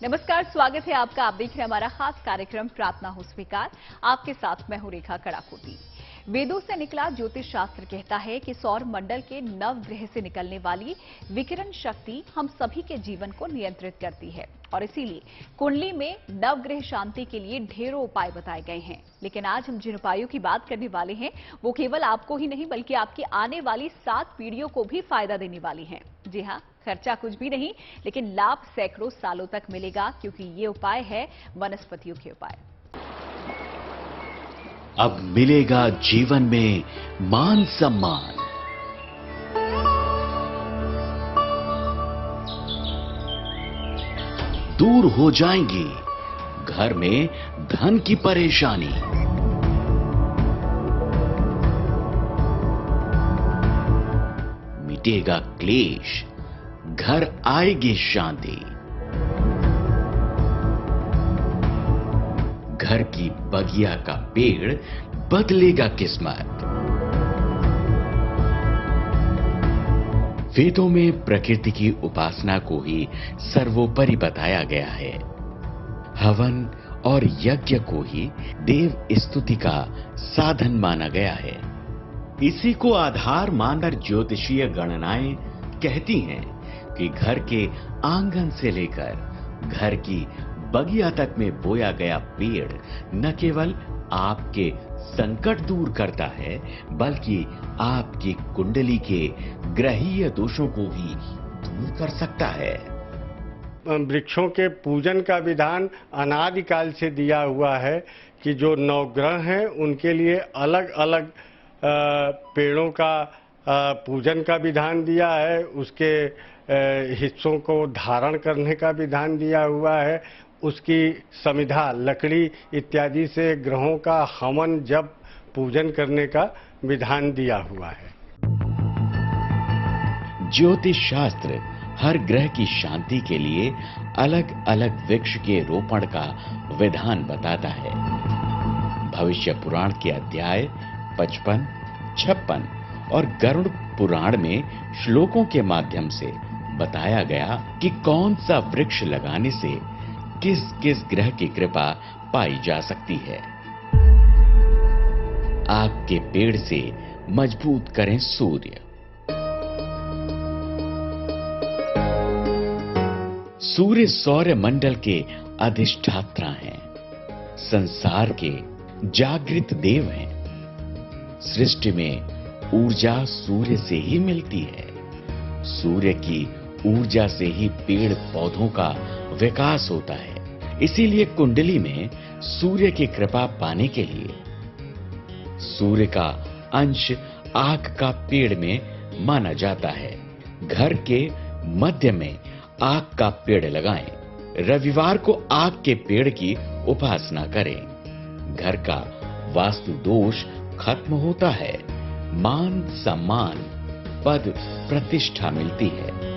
नमस्कार, स्वागत है आपका। आप देख रहे हैं हमारा खास कार्यक्रम प्रार्थना हो स्वीकार। आपके साथ मैं हूं रेखा कड़ाकोटी। वेदों से निकला ज्योतिष शास्त्र कहता है कि सौर मंडल के नवग्रह से निकलने वाली विकिरण शक्ति हम सभी के जीवन को नियंत्रित करती है और इसीलिए कुंडली में नवग्रह शांति के लिए ढेरों उपाय बताए गए हैं। लेकिन आज हम जिन उपायों की बात करने वाले हैं वो केवल आपको ही नहीं बल्कि आपकी आने वाली 7 पीढ़ियों को भी फायदा देने वाली हैं। जी हाँ, खर्चा कुछ भी नहीं लेकिन लाभ सैकड़ों सालों तक मिलेगा, क्योंकि ये उपाय है वनस्पतियों के उपाय। अब मिलेगा जीवन में मान सम्मान। दूर हो जाएंगी घर में धन की परेशानी। मिटेगा क्लेश, घर आएगी शांति। घर की बगिया का पेड़ बदलेगा किस्मत। वेदों में प्रकृति की उपासना को ही सर्वोपरि बताया गया है। हवन और यज्ञ को ही देव स्तुति का साधन माना गया है। इसी को आधार मानकर ज्योतिषीय गणनाएं कहती हैं कि घर के आंगन से लेकर घर की बगिया तक में बोया गया पेड़ न केवल आपके संकट दूर करता है बल्कि आपकी कुंडली के ग्रहीय दोषों को भी दूर कर सकता है। वृक्षों के पूजन का विधान अनादिकाल से दिया हुआ है कि जो नवग्रह हैं उनके लिए अलग अलग पेड़ों का पूजन का विधान दिया है। उसके हिस्सों को धारण करने का विधान दिया हुआ है। उसकी समिधा लकड़ी इत्यादि से ग्रहों का हवन जप पूजन करने का विधान दिया हुआ है। ज्योतिष शास्त्र हर ग्रह की शांति के लिए अलग अलग वृक्ष के रोपण का विधान बताता है। भविष्य पुराण के अध्याय 55, 56 और गरुड़ पुराण में श्लोकों के माध्यम से बताया गया कि कौन सा वृक्ष लगाने से किस किस ग्रह की कृपा पाई जा सकती है। आग के पेड़ से मजबूत करें सूर्य। सूर्य सौर मंडल के अधिष्ठाता हैं, संसार के जागृत देव हैं। सृष्टि में ऊर्जा सूर्य से ही मिलती है। सूर्य की ऊर्जा से ही पेड़ पौधों का विकास होता है। इसीलिए कुंडली में सूर्य की कृपा पाने के लिए सूर्य का अंश आग का पेड़ में माना जाता है। घर के मध्य में आग का पेड़ लगाएं। रविवार को आग के पेड़ की उपासना करें। घर का वास्तु दोष खत्म होता है। मान सम्मान पद प्रतिष्ठा मिलती है।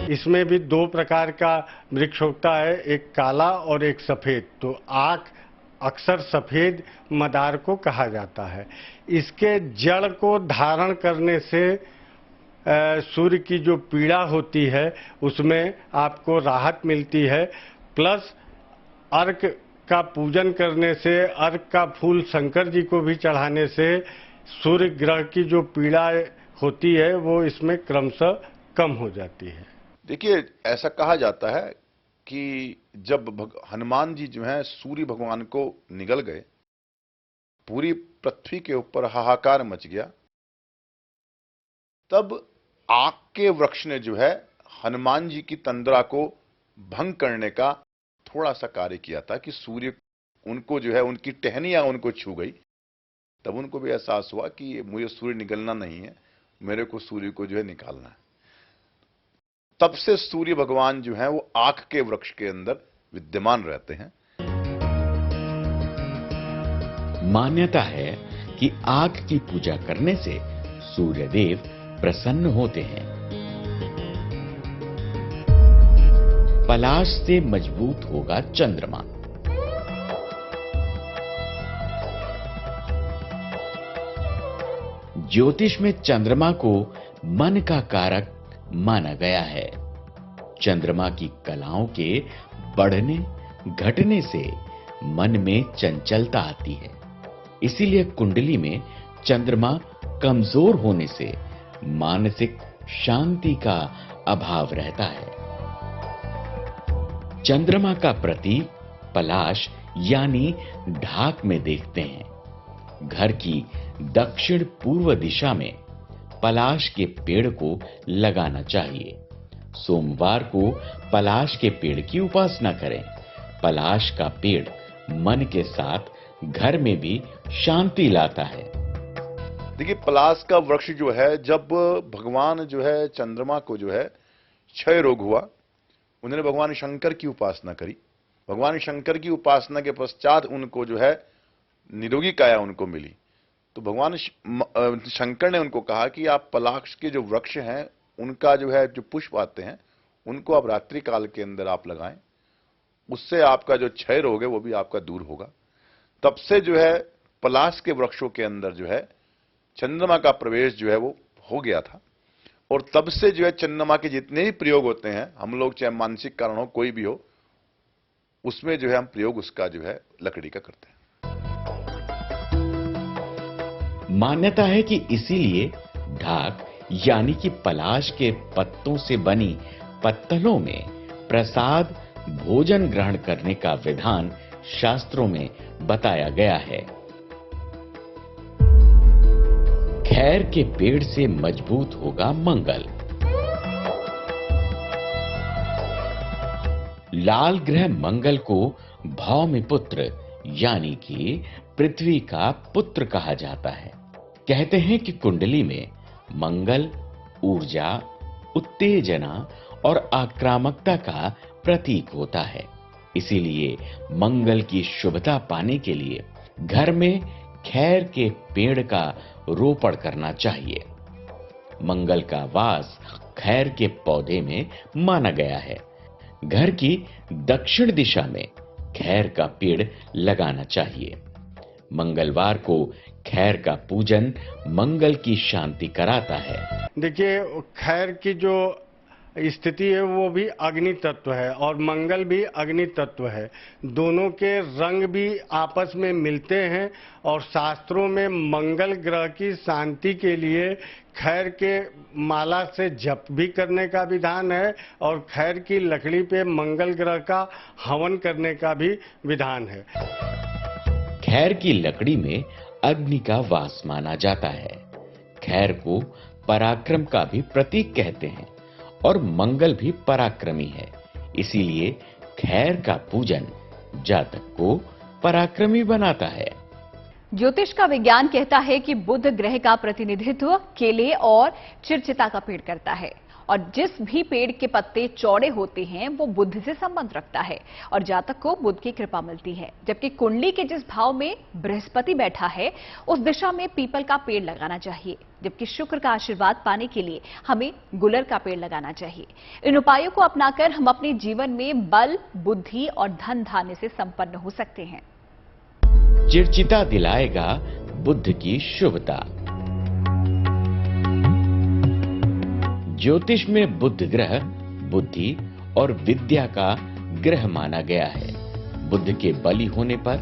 इसमें भी 2 प्रकार का वृक्ष होता है, एक काला और एक सफेद। तो आक अक्सर सफेद मदार को कहा जाता है। इसके जड़ को धारण करने से सूर्य की जो पीड़ा होती है उसमें आपको राहत मिलती है। प्लस अर्क का पूजन करने से, अर्क का फूल शंकर जी को भी चढ़ाने से सूर्य ग्रह की जो पीड़ा होती है वो इसमें क्रमशः कम हो जाती है। देखिए, ऐसा कहा जाता है कि जब हनुमान जी जो हैं सूर्य भगवान को निगल गए, पूरी पृथ्वी के ऊपर हाहाकार मच गया। तब आग के वृक्ष ने जो है हनुमान जी की तंद्रा को भंग करने का थोड़ा सा कार्य किया था कि सूर्य उनको जो है उनकी टहनियां उनको छू गई। तब उनको भी एहसास हुआ कि मुझे सूर्य निगलना नहीं है, मेरे को सूर्य को जो है निकालना है। तब से सूर्य भगवान जो है वो आग के वृक्ष के अंदर विद्यमान रहते हैं। मान्यता है कि आग की पूजा करने से सूर्य देव प्रसन्न होते हैं। पलाश से मजबूत होगा चंद्रमा। ज्योतिष में चंद्रमा को मन का कारक माना गया है। चंद्रमा की कलाओं के बढ़ने घटने से मन में चंचलता आती है। इसीलिए कुंडली में चंद्रमा कमजोर होने से मानसिक शांति का अभाव रहता है। चंद्रमा का प्रतीक पलाश यानी ढाक में देखते हैं। घर की दक्षिण पूर्व दिशा में पलाश के पेड़ को लगाना चाहिए। सोमवार को पलाश के पेड़ की उपासना करें। पलाश का पेड़ मन के साथ घर में भी शांति लाता है। देखिए, पलाश का वृक्ष जो है, जब भगवान जो है चंद्रमा को जो है क्षय रोग हुआ, उन्होंने भगवान शंकर की उपासना करी। भगवान शंकर की उपासना के पश्चात उनको जो है निरोगी काया उनको मिली। तो भगवान शंकर ने उनको कहा कि आप पलाश के जो वृक्ष हैं उनका जो है जो पुष्प आते हैं उनको आप रात्रि काल के अंदर आप लगाएं, उससे आपका जो क्षय रोग है वो भी आपका दूर होगा। तब से जो है पलाश के वृक्षों के अंदर जो है चंद्रमा का प्रवेश जो है वो हो गया था, और तब से जो है चंद्रमा के जितने भी प्रयोग होते हैं, हम लोग चाहे मानसिक कारण हो कोई भी हो, उसमें जो है हम प्रयोग उसका जो है लकड़ी का करते हैं। मान्यता है कि इसीलिए ढाक यानी कि पलाश के पत्तों से बनी पत्तलों में प्रसाद भोजन ग्रहण करने का विधान शास्त्रों में बताया गया है। खैर के पेड़ से मजबूत होगा मंगल। लाल ग्रह मंगल को भौमिपुत्र यानी कि पृथ्वी का पुत्र कहा जाता है। कहते हैं कि कुंडली में मंगल ऊर्जा, उत्तेजना और आक्रामकता का प्रतीक होता है। इसीलिए मंगल की शुभता पाने के लिए घर में खैर के पेड़ का रोपण करना चाहिए। मंगल का वास खैर के पौधे में माना गया है। घर की दक्षिण दिशा में खैर का पेड़ लगाना चाहिए। मंगलवार को खैर का पूजन मंगल की शांति कराता है। देखिए, खैर की जो स्थिति है वो भी अग्नि तत्व है और मंगल भी अग्नि तत्व है। दोनों के रंग भी आपस में मिलते हैं और शास्त्रों में मंगल ग्रह की शांति के लिए खैर के माला से जप भी करने का विधान है और खैर की लकड़ी पे मंगल ग्रह का हवन करने का भी विधान है। खैर की लकड़ी में अग्नि का वास माना जाता है। खैर को पराक्रम का भी प्रतीक कहते हैं और मंगल भी पराक्रमी है। इसीलिए खैर का पूजन जातक को पराक्रमी बनाता है। ज्योतिष का विज्ञान कहता है कि बुध ग्रह का प्रतिनिधित्व केले और चिरचिता का पेड़ करता है और जिस भी पेड़ के पत्ते चौड़े होते हैं वो बुध से संबंध रखता है और जातक को बुध की कृपा मिलती है। जबकि कुंडली के जिस भाव में बृहस्पति बैठा है उस दिशा में पीपल का पेड़ लगाना चाहिए। जबकि शुक्र का आशीर्वाद पाने के लिए हमें गुलर का पेड़ लगाना चाहिए। इन उपायों को अपनाकर हम अपने जीवन में बल, बुद्धि और धन धान्य से संपन्न हो सकते हैं। चिरचिता दिलाएगा बुध की शुभता। ज्योतिष में बुध ग्रह बुद्धि और विद्या का ग्रह माना गया है। बुध के बली होने पर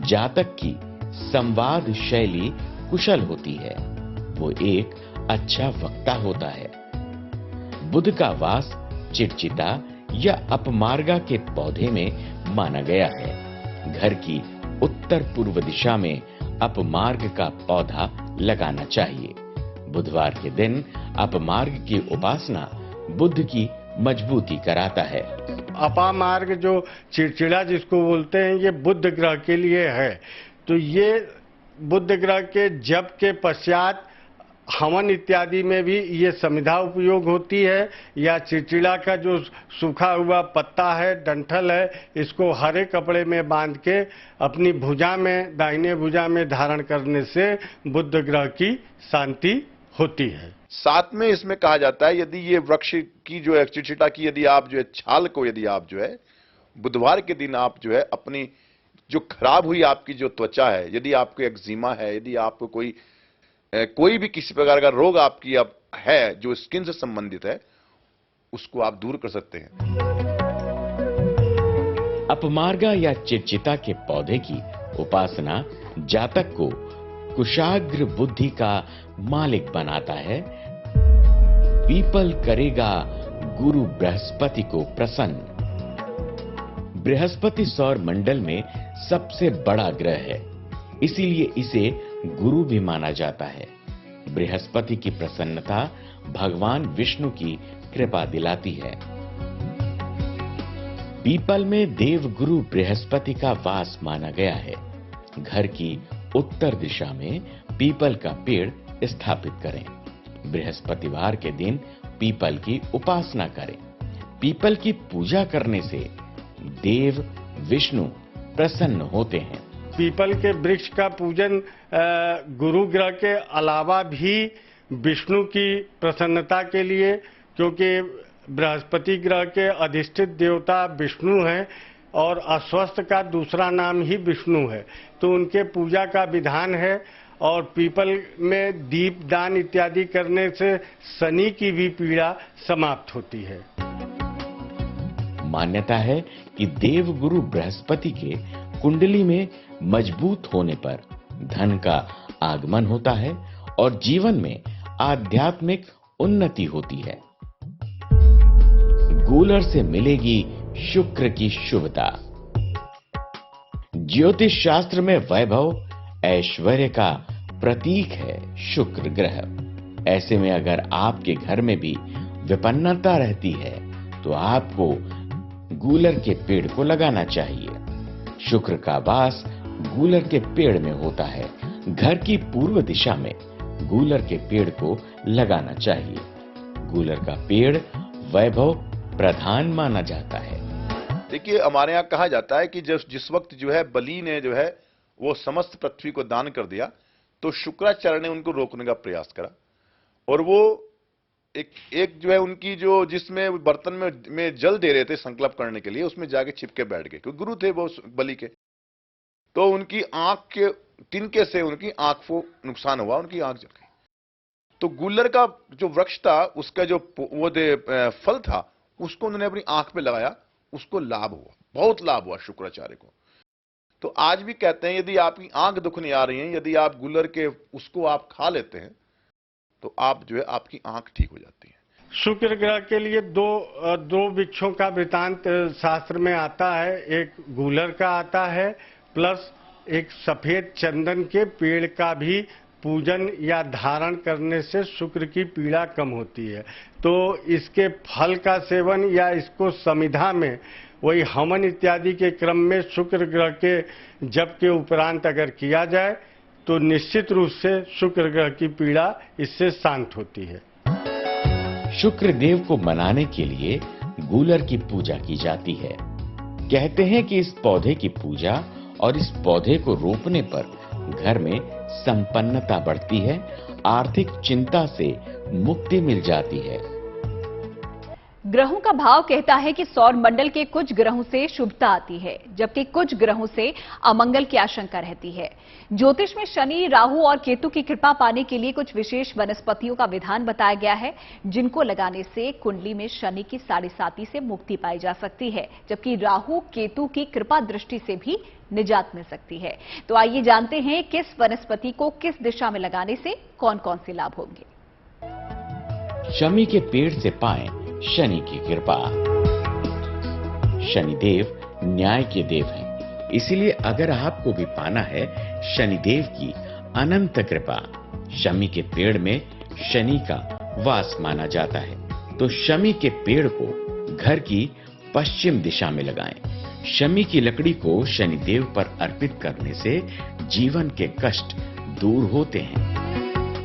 जातक की संवाद शैली कुशल होती है। वो एक अच्छा वक्ता होता है। बुध का वास चिरचिता या अपमार्गा के पौधे में माना गया है। घर की उत्तर पूर्व दिशा में अपमार्ग का पौधा लगाना चाहिए। बुधवार के दिन अपमार्ग की उपासना बुध की मजबूती कराता है। अपामार्ग जो चिड़चिड़ा जिसको बोलते हैं ये बुध ग्रह के लिए है। तो ये बुध ग्रह के जप के पश्चात हवन इत्यादि में भी ये समिधा उपयोग होती है। या चिड़चिड़ा का जो सूखा हुआ पत्ता है, डंठल है, इसको हरे कपड़े में बांध के अपनी भुजा में, दाहिने भुजा में धारण करने से बुध ग्रह की शांति होती है। साथ में इसमें कहा जाता है यदि ये वृक्ष की जो है चिड़चिटा की यदि आप जो है छाल को यदि आप जो है बुधवार के दिन आप जो है अपनी जो खराब हुई आपकी जो त्वचा है, यदि आपको एक्जिमा है, यदि आपको कोई भी किसी प्रकार का रोग आपकी अब है जो स्किन से संबंधित है, उसको आप दूर कर सकते हैं। अपमार्गा या चिरचिता के पौधे की उपासना जातक को कुशाग्र बुद्धि का मालिक बनाता है। पीपल करेगा गुरु बृहस्पति को प्रसन्न। बृहस्पति सौर मंडल में सबसे बड़ा ग्रह है, इसीलिए इसे गुरु भी माना जाता है। बृहस्पति की प्रसन्नता भगवान विष्णु की कृपा दिलाती है। पीपल में देव गुरु बृहस्पति का वास माना गया है। घर की उत्तर दिशा में पीपल का पेड़ स्थापित करें। बृहस्पतिवार के दिन पीपल की उपासना करें। पीपल की पूजा करने से देव विष्णु प्रसन्न होते हैं। पीपल के वृक्ष का पूजन गुरु ग्रह के अलावा भी विष्णु की प्रसन्नता के लिए, क्योंकि बृहस्पति ग्रह के अधिष्ठित देवता विष्णु हैं और अस्वस्थ का दूसरा नाम ही विष्णु है, तो उनके पूजा का विधान है। और पीपल में दीप दान इत्यादि करने से शनि की भी पीड़ा समाप्त होती है। मान्यता है कि देव गुरु बृहस्पति के कुंडली में मजबूत होने पर धन का आगमन होता है और जीवन में आध्यात्मिक उन्नति होती है। गूलर से मिलेगी शुक्र की शुभता। ज्योतिष शास्त्र में वैभव ऐश्वर्य का प्रतीक है शुक्र ग्रह। ऐसे में अगर आपके घर में भी विपन्नता रहती है तो आपको गूलर के पेड़ को लगाना चाहिए। शुक्र का वास गूलर के पेड़ में होता है। घर की पूर्व दिशा में गूलर के पेड़ को लगाना चाहिए। गूलर का पेड़ वैभव प्रधान माना जाता है। देखिए, हमारे यहाँ कहा जाता है कि जिस वक्त जो है बलि ने जो है वो समस्त पृथ्वी को दान कर दिया, तो शुक्राचार्य ने उनको रोकने का प्रयास करा और वो एक जो है उनकी जो जिसमें बर्तन में जल दे रहे थे संकल्प करने के लिए, उसमें जाके छिपके बैठ गए, क्योंकि गुरु थे वो बलि के। तो उनकी आंख के तिनके से उनकी आंख को नुकसान हुआ, उनकी आंख जल गई। तो गूलर का जो वृक्ष था, उसका जो वो फल था, उसको उन्होंने अपनी आंख पे लगाया, उसको लाभ हुआ, बहुत लाभ हुआ शुक्राचार्य को। तो आज भी कहते हैं यदि आपकी आंख दुखने आ रही है, यदि आप गूलर के उसको आप खा लेते हैं तो आप जो है आपकी आंख ठीक हो जाती है। शुक्र ग्रह के लिए दो वृक्षों का वृतांत शास्त्र में आता है। एक गूलर का आता है, प्लस एक सफेद चंदन के पेड़ का भी पूजन या धारण करने से शुक्र की पीड़ा कम होती है। तो इसके फल का सेवन या इसको समिधा में वही हवन इत्यादि के क्रम में शुक्र ग्रह के जप के उपरांत अगर किया जाए तो निश्चित रूप से शुक्र ग्रह की पीड़ा इससे शांत होती है। शुक्र देव को मनाने के लिए गूलर की पूजा की जाती है। कहते हैं कि इस पौधे की पूजा और इस पौधे को रोपने पर घर में संपन्नता बढ़ती है, आर्थिक चिंता से मुक्ति मिल जाती है। ग्रहों का भाव कहता है कि सौर मंडल के कुछ ग्रहों से शुभता आती है, जबकि कुछ ग्रहों से अमंगल की आशंका रहती है। ज्योतिष में शनि, राहु और केतु की कृपा पाने के लिए कुछ विशेष वनस्पतियों का विधान बताया गया है, जिनको लगाने से कुंडली में शनि की साढ़ेसाती से मुक्ति पाई जा सकती है, जबकि राहु केतु की कृपा दृष्टि से भी निजात मिल सकती है। तो आइए जानते हैं किस वनस्पति को किस दिशा में लगाने से कौन कौन से लाभ होंगे। शमी के पेड़ से पाएं शनि की कृपा। शनिदेव न्याय के देव हैं, इसीलिए अगर आपको भी पाना है शनिदेव की अनंत कृपा, शमी के पेड़ में शनि का वास माना जाता है। तो शमी के पेड़ को घर की पश्चिम दिशा में लगाएं। शमी की लकड़ी को शनिदेव पर अर्पित करने से जीवन के कष्ट दूर होते हैं।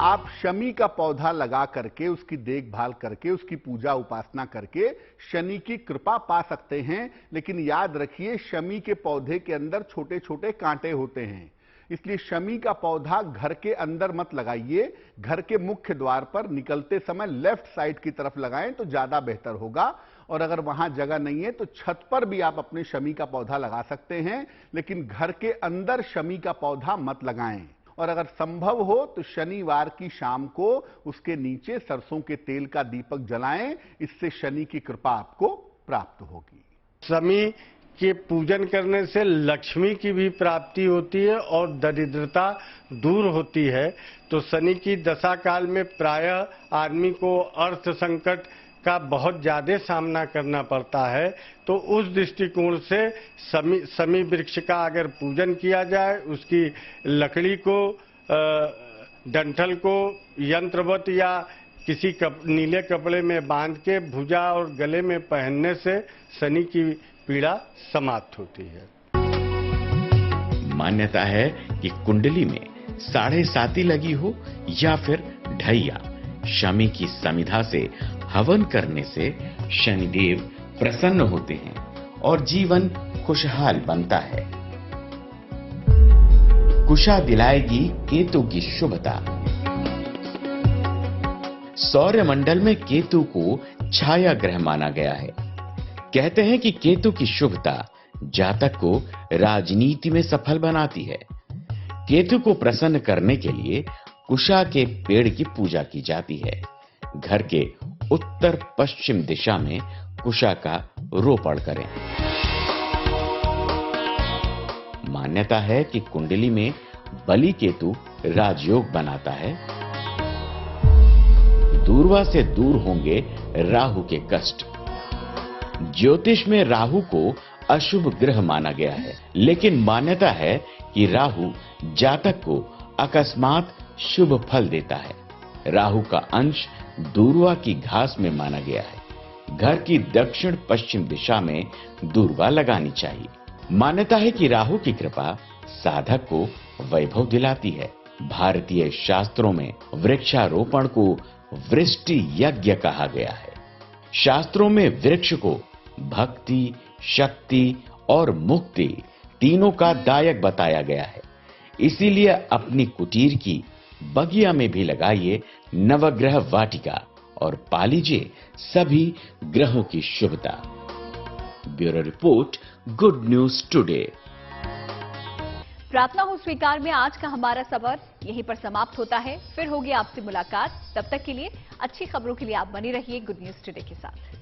आप शमी का पौधा लगा करके उसकी देखभाल करके उसकी पूजा उपासना करके शनि की कृपा पा सकते हैं। लेकिन याद रखिए, शमी के पौधे के अंदर छोटे छोटे कांटे होते हैं, इसलिए शमी का पौधा घर के अंदर मत लगाइए। घर के मुख्य द्वार पर निकलते समय लेफ्ट साइड की तरफ लगाएं तो ज्यादा बेहतर होगा। और अगर वहां जगह नहीं है तो छत पर भी आप अपने शमी का पौधा लगा सकते हैं, लेकिन घर के अंदर शमी का पौधा मत लगाएं। और अगर संभव हो तो शनिवार की शाम को उसके नीचे सरसों के तेल का दीपक जलाएं। इससे शनि की कृपा आपको प्राप्त होगी। शमी के पूजन करने से लक्ष्मी की भी प्राप्ति होती है और दरिद्रता दूर होती है। तो शनि की दशा काल में प्रायः आदमी को अर्थ संकट का बहुत ज्यादा सामना करना पड़ता है। तो उस दृष्टिकोण से शमी वृक्ष का अगर पूजन किया जाए, उसकी लकड़ी को, डंठल को यंत्रवत या किसी नीले कपड़े में बांध के भुजा और गले में पहनने से शनि की पीड़ा समाप्त होती है। मान्यता है कि कुंडली में 7.5 लगी हो या फिर ढैया, शमी की समिधा से हवन करने से शनिदेव प्रसन्न होते हैं और जीवन खुशहाल बनता है। कुशा दिलाएगी केतु की शुभता। सौरमंडल में केतु को छाया ग्रह माना गया है। कहते हैं कि केतु की शुभता जातक को राजनीति में सफल बनाती है। केतु को प्रसन्न करने के लिए कुशा के पेड़ की पूजा की जाती है। घर के उत्तर पश्चिम दिशा में कुशा का रोपण करें। मान्यता है कि कुंडली में बलि केतु राजयोग बनाता है। दूरवा से दूर होंगे राहु के कष्ट। ज्योतिष में राहु को अशुभ ग्रह माना गया है, लेकिन मान्यता है कि राहु जातक को अकस्मात शुभ फल देता है। राहु का अंश दूरवा की घास में माना गया है। घर की दक्षिण पश्चिम दिशा में दूरवा लगानी चाहिए। मान्यता है कि राहु की कृपा साधक को वैभव दिलाती है। भारतीय शास्त्रों में वृक्षारोपण को वृष्टि यज्ञ कहा गया है। शास्त्रों में वृक्ष को भक्ति, शक्ति और मुक्ति तीनों का दायक बताया गया है। इसीलिए अपनी कुटीर की बगिया में भी लगाइए नवग्रह वाटिका और पा लीजिए सभी ग्रहों की शुभता। Bureau report, good news today. प्रार्थना हो स्वीकार में आज का हमारा सफर यहीं पर समाप्त होता है। फिर होगी आपसे मुलाकात। तब तक के लिए अच्छी खबरों के लिए आप बने रहिए गुड न्यूज टुडे के साथ।